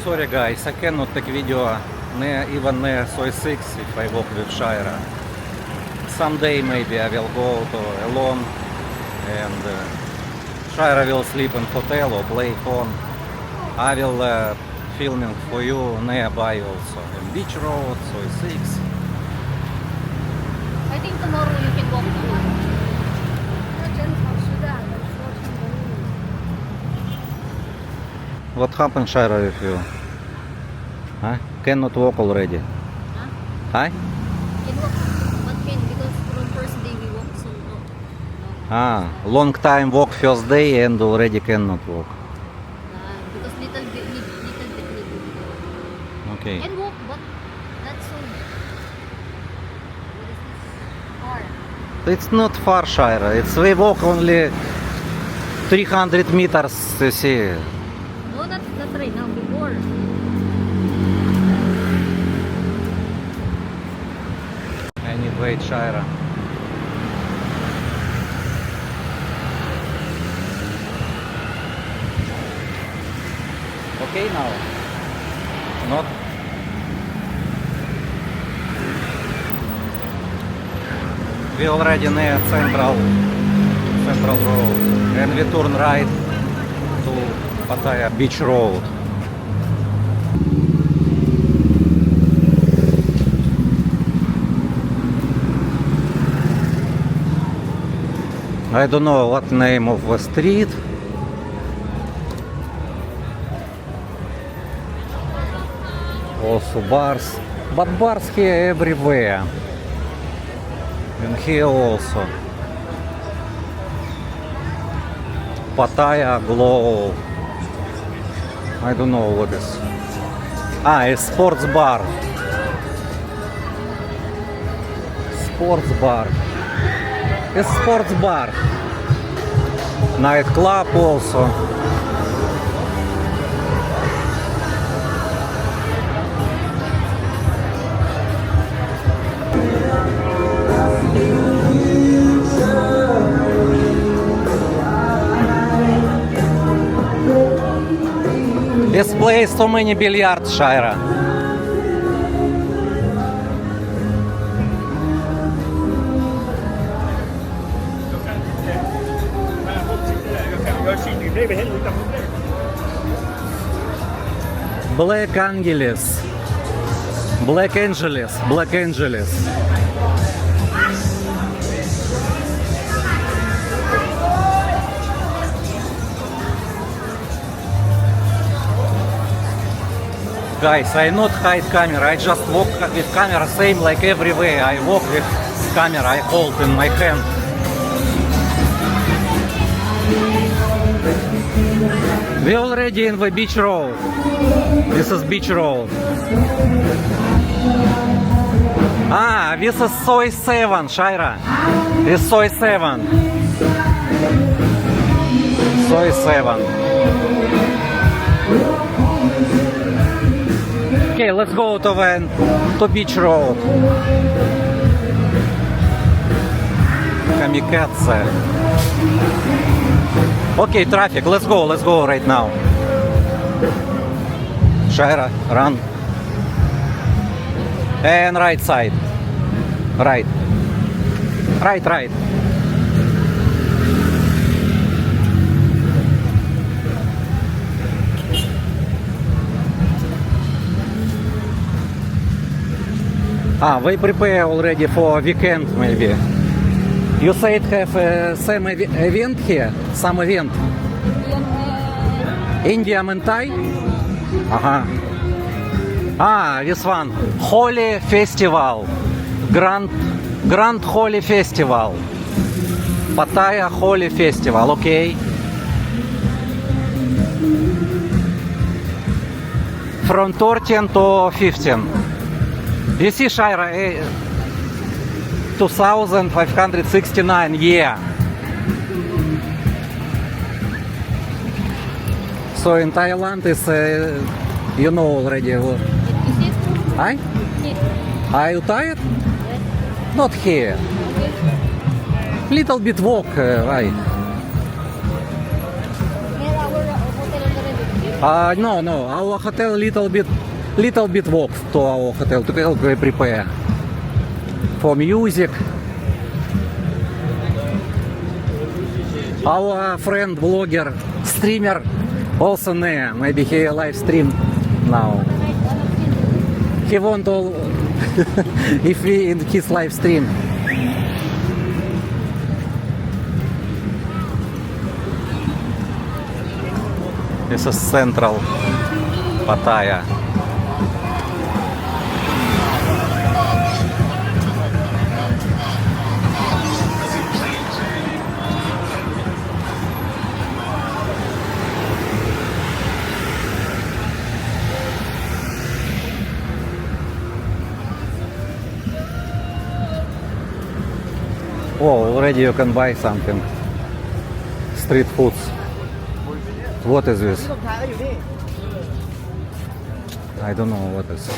sorry guys, I cannot take video even Soi 6 if I walk with Shaira. Someday maybe I will go to alone and Shaira will sleep in hotel or play phone. I will filming for you nearby also. And Beach Road, Soi 6. I think tomorrow you can walk to one. What happened, Shaira, with you? Huh? Cannot walk already. Huh? Hi? Can walk, but can because from first day we walk so long. Ah, long time walk first day and already cannot walk. Because little bit need. Okay. Can walk, but not so. What is this? Far. It's not far, Shaira. We walk only 300 meters, you see. No, not right now. Before. I need wait, Shaira. Okay now? Not? We already near Central Road and we turn right to Pattaya Beach Road. I don't know what name of the street. Also bars, but bars here everywhere. And here also. Pattaya Glow. I don't know what is. Ah, it's sports bar. Sports bar. It's sports bar. Nightclub also. This place so many billiards, Shaira. Black Angeles. Black Angeles. Black Angeles. Guys, I not hide camera, I just walk with camera same like everywhere. I walk with camera, I hold in my hand. We already in the beach road. This is beach road. Ah, this is Soi 7, Shaira. This is Soi 7. Soi 7. Okay, let's go to beach road. Kamikaze. Okay, traffic. Let's go right now. Shaira, run. And right side. Right. Right. Ah, we prepare already for weekend maybe. You said have some event here? Some event? India and Thai? Ah, this one. Holy Festival. Grand Holy Festival. Pattaya Holy Festival, okay. From 13 to 15. You see, Shaira, 2569 year. So in Thailand is, you know already. I? Are you tired? Yes. Not here. Okay. Little bit walk, right? Near our hotel already. No. Our hotel little bit walk to our hotel to prepare for music. Our friend blogger, streamer, also there. Maybe he live stream now. He want all if we in his live stream. This is central Pattaya. Oh, already you can buy something. Street foods. What is this? I don't know what is.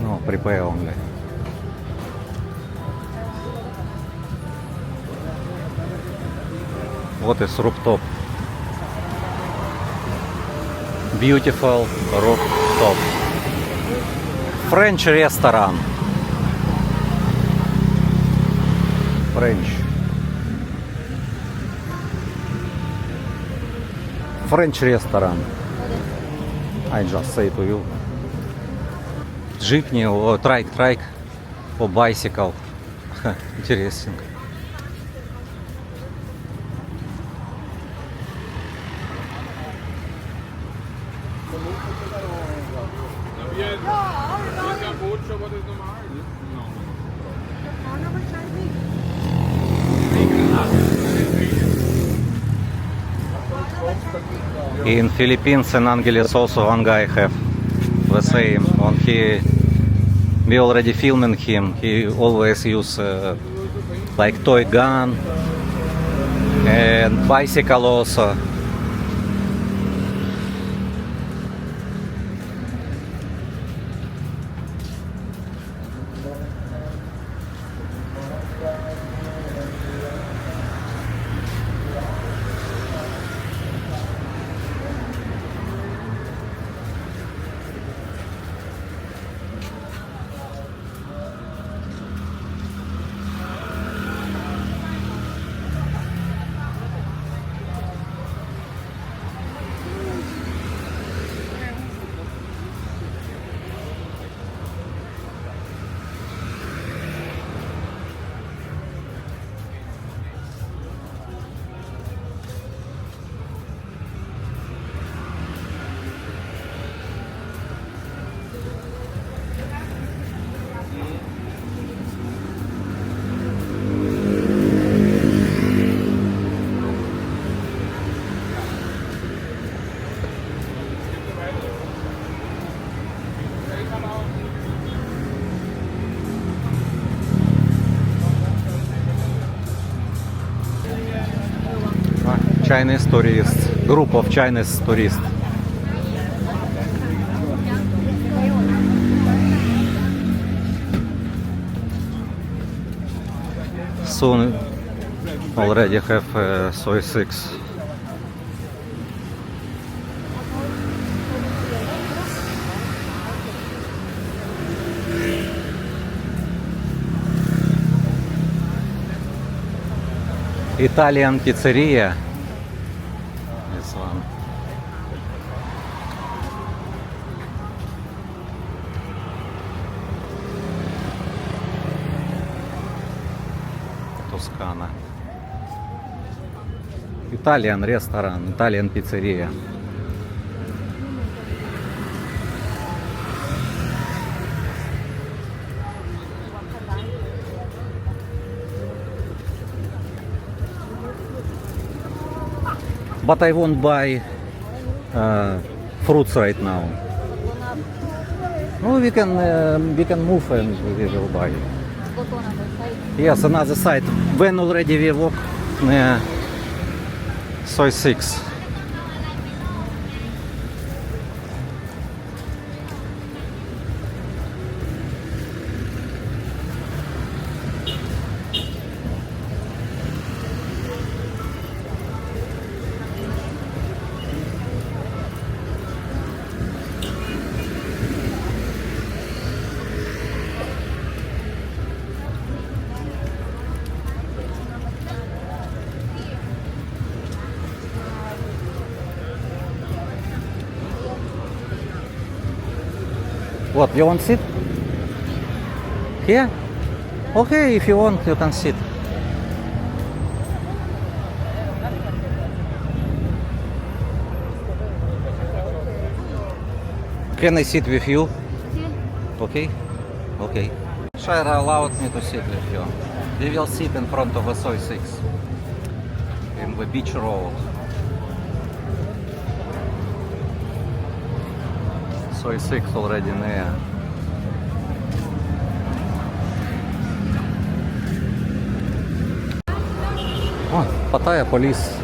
No, prepare only. What is rooftop? Beautiful rooftop. French restaurant. French restaurant. I just say to you. Jeepney or trike or bicycle. Interesting. In Philippines and Angeles also one guy have the same. We already filming him. He always use like toy gun and bicycle also. Chinese tourists, group of Chinese tourists. Soon already have soy 6. Italian pizzeria. This one. Toscana. Italian restaurant, Italian pizzeria. But I won't buy fruits right now. No, we can move and we will buy. Go to another side. Yes, another side. When already we walk near soy 6. What, you want sit? Here? Okay, if you want, you can sit. Can I sit with you? Yeah. Okay? Okay. Shaira allowed me to sit with you. We will sit in front of the Soy 6 in the beach road. Soy 6 already near. О, Pattaya police.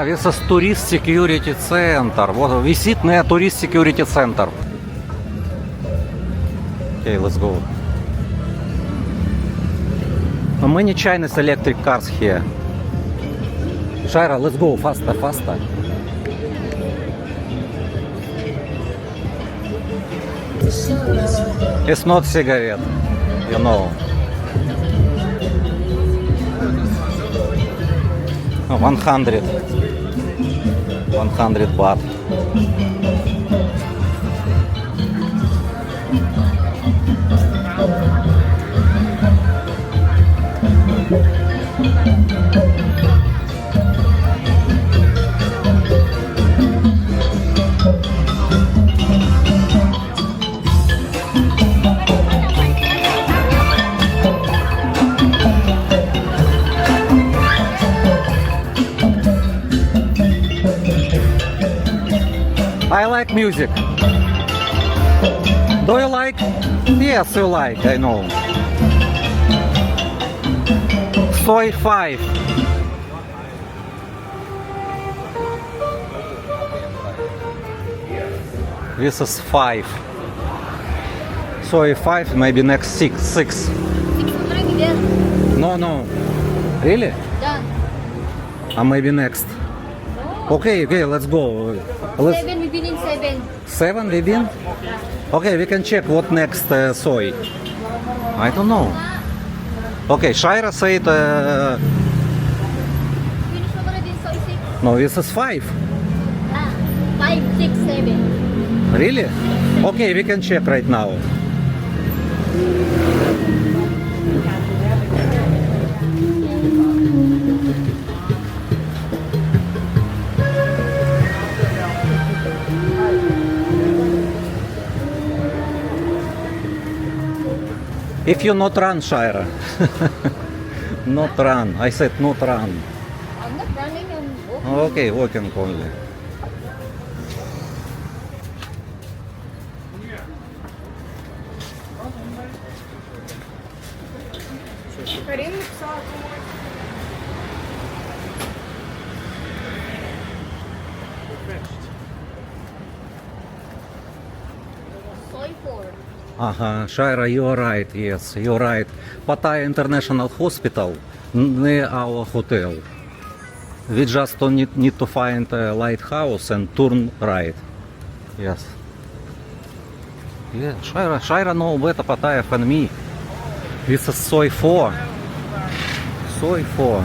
This is tourist security center. Вот, висит на tourist security center. Okay, let's go. Many Chinese electric cars here. Shaira, let's go faster, faster. It's not cigarette, you know. 100 baht. I like music. Do you like? Yes, you like, I know. Soy 5. This is 5. Soy 5, maybe next 6. 6 already there. No. Really? Done. Maybe next. No. Okay, let's go. 7, we've been in 7. 7 we've been? Okay, we can check what next soy. I don't know. Okay, Shaira said Finish already in Soy 6. no, this is 5. 5, 6, 7. Really? Okay, we can check right now. If you not run, Shaira. Not run. I said not run. I'm not running, I'm walking. Okay, walking only. Soy 4. Shaira, you are right. Yes, you are right. Pattaya International Hospital near our hotel. We just need to find a lighthouse and turn right. Yes. Yeah, Shaira know better Pattaya than me. This is Soy 4. Soy 4.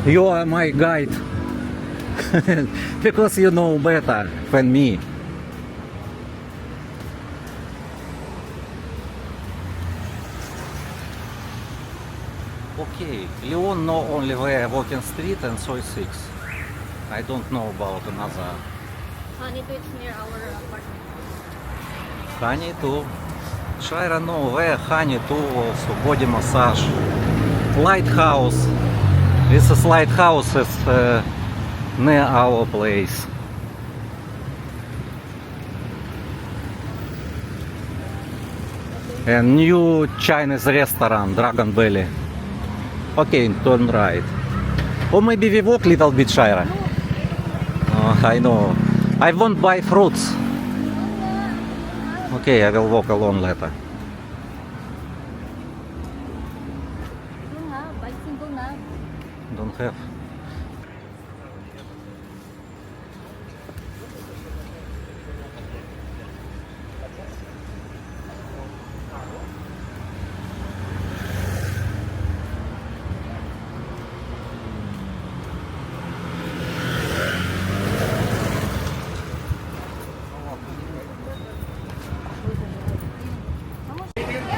You are my guide. Because you know better than me. Okay, Leon know only where Walking Street and Soy 6. I don't know about another. Honey, it's near our apartment. Honey too. Shaira know where Honey too also. Body massage. Lighthouse. This is lighthouse is near our place. A new Chinese restaurant, Dragon Belly. Okay, turn right. Or maybe we walk little bit, Shaira. Oh, I know. I won't buy fruits. Okay, I will walk alone later. Don't have. I think don't have. Don't have.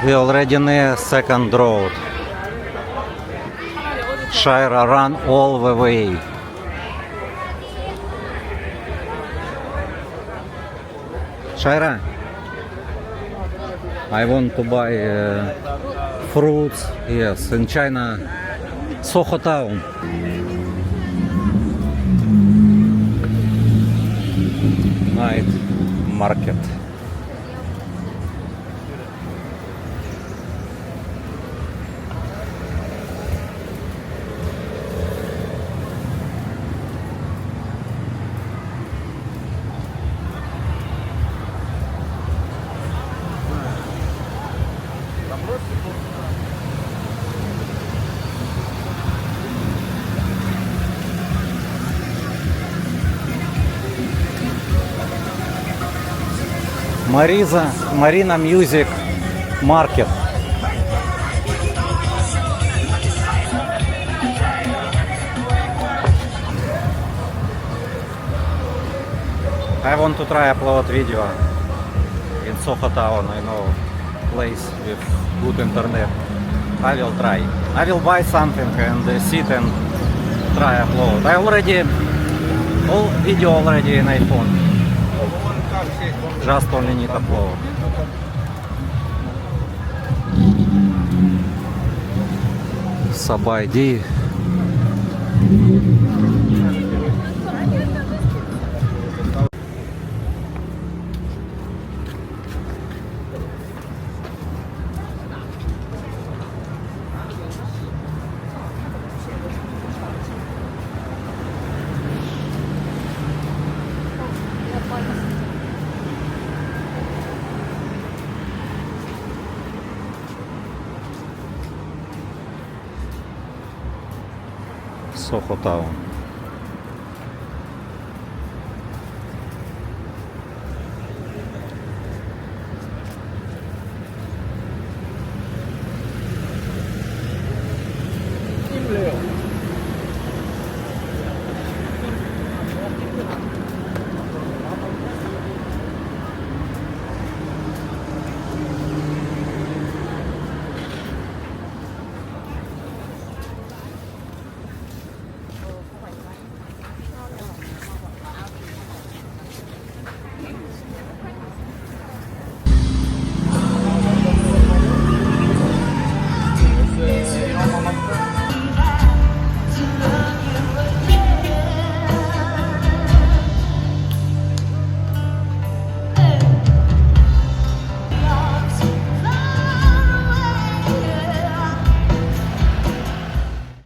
We already near second road. Shira run all the way. Shira, I want to buy fruits. Yes, in China, Soho Town. Night market. Marina Music Market. I want to try upload video in Soho Town, I know place with good internet. I will try. I will buy something and sit and try upload. I already all video already in iPhone. Just only need upload. Sub ID. Soho Town.